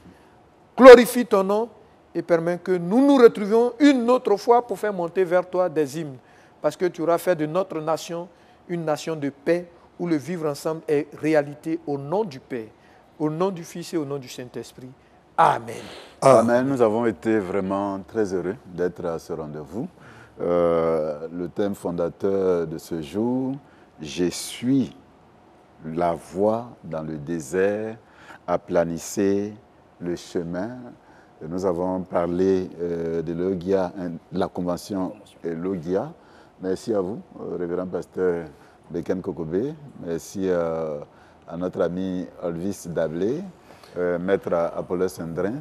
Glorifie ton nom et permets que nous nous retrouvions une autre fois pour faire monter vers toi des hymnes, parce que tu auras fait de notre nation une nation de paix, où le vivre ensemble est réalité au nom du Père, au nom du Fils et au nom du Saint-Esprit. Amen. Amen. Nous avons été vraiment très heureux d'être à ce rendez-vous. Le thème fondateur de ce jour, « Je suis la voie dans le désert, aplanissez le chemin ». Nous avons parlé de l'Elogia, la convention Elogia. Merci à vous, révérend pasteur Beken Kokobé. Merci à notre ami Olvis Dablé, maître Apollo Sendrin.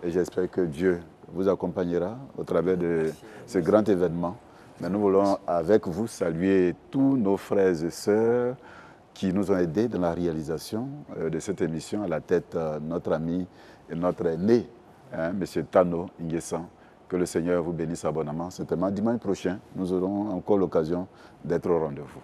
Et j'espère que Dieu vous accompagnera au travers de ce grand événement. Mais nous voulons avec vous saluer tous nos frères et sœurs qui nous ont aidés dans la réalisation de cette émission, à la tête notre ami et notre aîné, M. Tano Nguessan. Que le Seigneur vous bénisse abondamment. Certainement, dimanche prochain, nous aurons encore l'occasion d'être au rendez-vous.